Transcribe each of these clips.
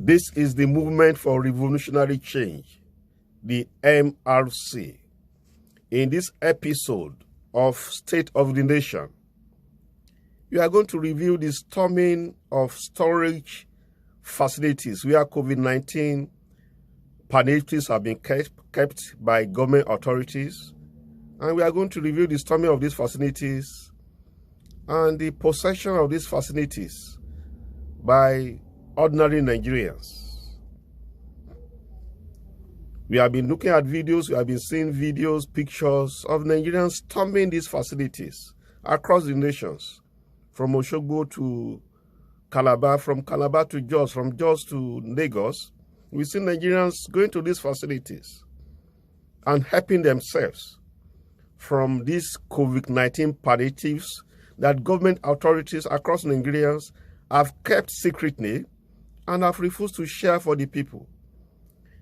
This is the Movement for Revolutionary Change, the MRC. In this episode of State of the Nation, we are going to review the storming of storage facilities where COVID-19 palliatives have been kept by government authorities. And we are going to review the storming of these facilities and the possession of these facilities by ordinary Nigerians. We have been looking at videos, we have been seeing videos, pictures of Nigerians storming these facilities across the nations, from Osogbo to Calabar, from Calabar to Jos, from Jos to Lagos. We see Nigerians going to these facilities and helping themselves from these COVID-19 palliatives that government authorities across Nigerians have kept secretly and have refused to share for the people.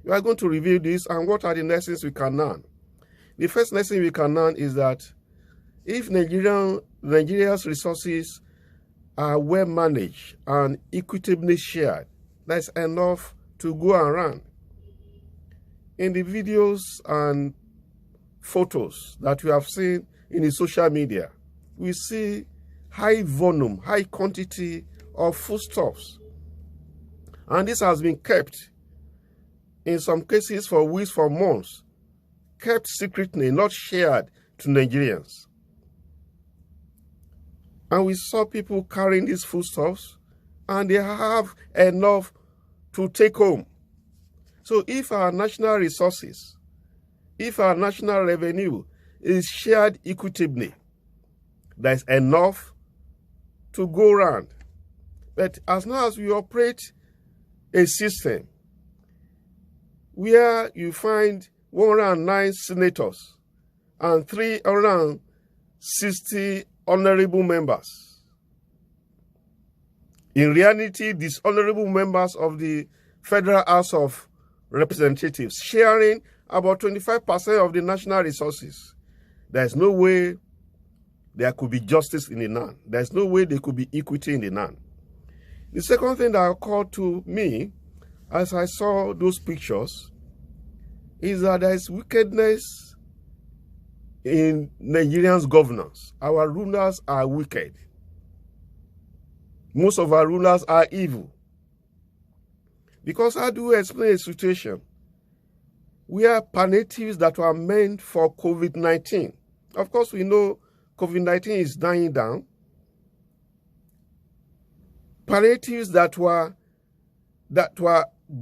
We are going to review this and what are the lessons we can learn. The first lesson we can learn is that if Nigeria's resources are well managed and equitably shared, that's enough to go around. In the videos and photos that we have seen in the social media, we see high volume, high quantity of foodstuffs. And this has been kept, in some cases for weeks, for months, kept secretly, not shared to Nigerians. And we saw people carrying these foodstuffs, and they have enough to take home. So if our national resources, if our national revenue is shared equitably, there's enough to go around. But as long as we operate a system where you find 109 senators and 360 honorable members, in reality, these honorable members of the Federal House of Representatives sharing about 25% of the national resources, there's no way there could be justice in the land. There's no way there could be equity in the land. The second thing that occurred to me as I saw those pictures is that there is wickedness in Nigerians' governance. Our rulers are wicked. Most of our rulers are evil. Because how do we explain a situation where palliatives that were meant for COVID-19, of course we know COVID-19 is dying down, palliatives that were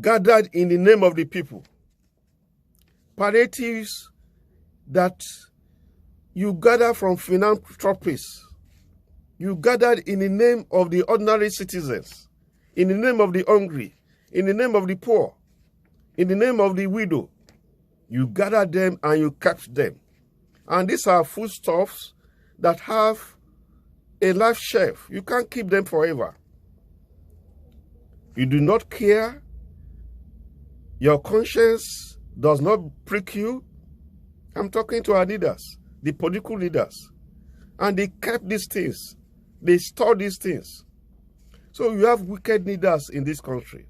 gathered in the name of the people, palliatives that you gather from philanthropists, you gathered in the name of the ordinary citizens, in the name of the hungry, in the name of the poor, in the name of the widow. You gathered them and you kept them. And these are foodstuffs that have a life shelf. You can't keep them forever. You do not care. Your conscience does not prick you. I'm talking to our leaders, the political leaders. And they kept these things. They store these things. So you have wicked leaders in this country.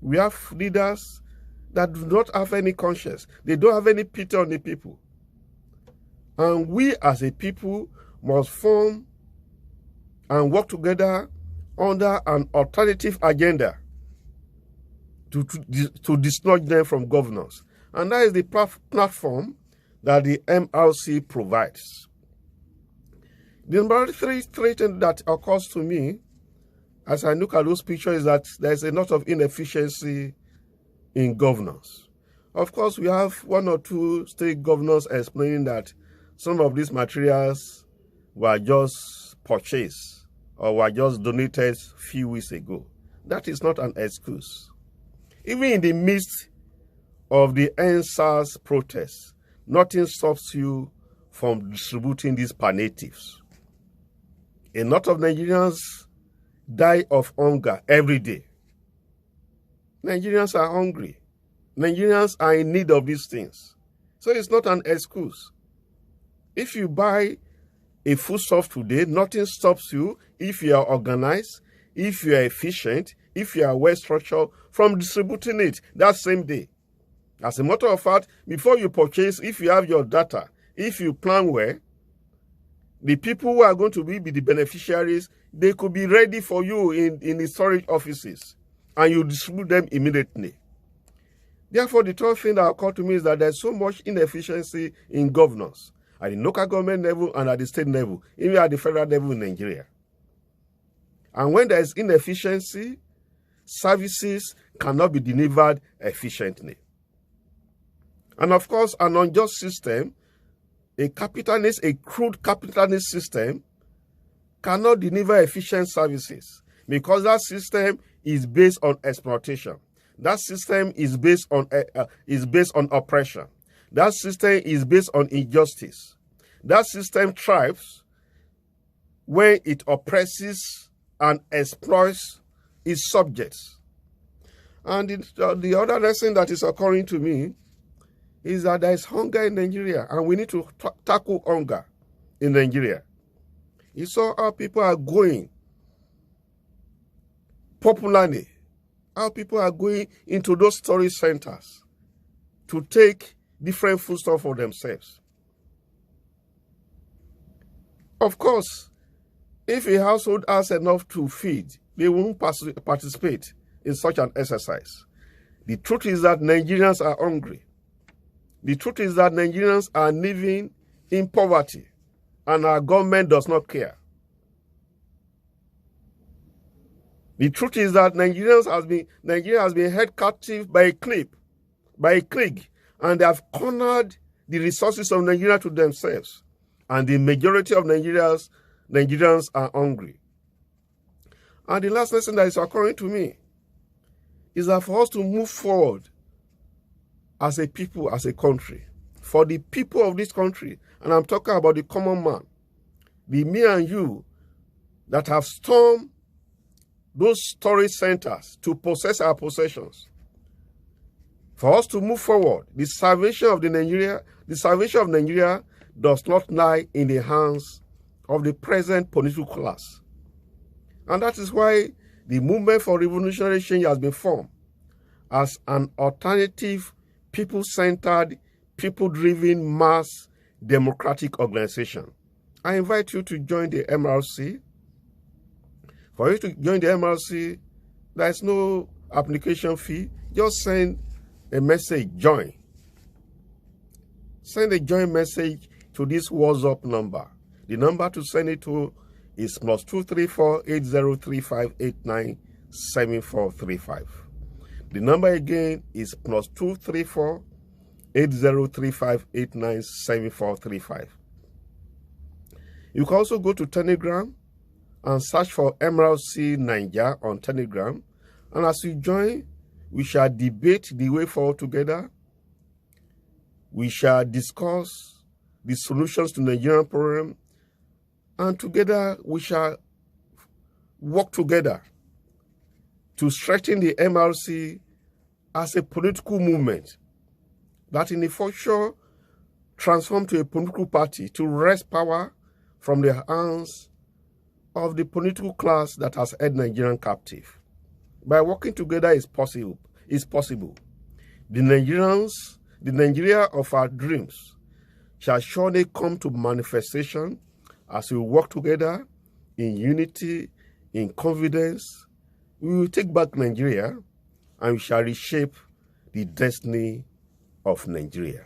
We have leaders that do not have any conscience. They don't have any pity on the people. And we as a people must form and work together under an alternative agenda to dislodge them from governance. And that is the platform that the MRC provides. The number three thing that occurs to me as I look at those pictures is that there's a lot of inefficiency in governance. Of course, we have one or two state governors explaining that some of these materials were just purchased or were just donated a few weeks ago. That is not an excuse. Even in the midst of the NSAS protests, nothing stops you from distributing these palliatives. A lot of Nigerians die of hunger every day. Nigerians are hungry. Nigerians are in need of these things. So it's not an excuse. If you buy a foodstuff today, nothing stops you if you are organized, if you are efficient, if you are well structured, from distributing it that same day. As a matter of fact, before you purchase, if you have your data, if you plan well, the people who are going to be the beneficiaries, they could be ready for you in the storage offices, and you distribute them immediately. Therefore, the third thing that occurred to me is that there's so much inefficiency in governance at the local government level and at the state level, even at the federal level in Nigeria. And when there is inefficiency, services cannot be delivered efficiently. And of course, an unjust system, a crude capitalist system, cannot deliver efficient services because that system is based on exploitation. That system is based on oppression. That system is based on injustice. That system thrives when it oppresses and exploits its subjects. And the other lesson that is occurring to me is that there is hunger in Nigeria, and we need to tackle hunger in Nigeria. You saw how people are going popularly, how people are going into those storage centers to take different foodstuff for themselves. Of course, if a household has enough to feed, they won't participate in such an exercise. The truth is that Nigerians are hungry. The truth is that Nigerians are living in poverty, and our government does not care. The truth is that Nigeria has been held captive by a clique, and they have cornered the resources of Nigeria to themselves. And the majority of Nigerians are hungry. And the last lesson that is occurring to me is that for us to move forward as a people, as a country, for the people of this country, and I'm talking about the common man, the me and you that have stormed those storage centers to possess our possessions. For us to move forward, the salvation of Nigeria does not lie in the hands of the present political class. And that is why the movement for revolutionary change has been formed as an alternative, people-centered, people-driven mass democratic organization. I invite you to join the MRC. For you to join the MRC, there is no application fee. Just send a message, join. Send a join message to this WhatsApp number. The number to send it to is +234 8035 897435. The number again is +234 8035 897435. You can also go to Telegram and search for MRC Niger on Telegram. And as you join, we shall debate the way forward together. We shall discuss the solutions to the Nigerian problem. And together, we shall work together to strengthen the MRC as a political movement that in the future transform to a political party to wrest power from the hands of the political class that has held Nigerian captive. By working together is possible. The Nigeria of our dreams shall surely come to manifestation as we work together in unity, in confidence. We will take back Nigeria and we shall reshape the destiny of Nigeria.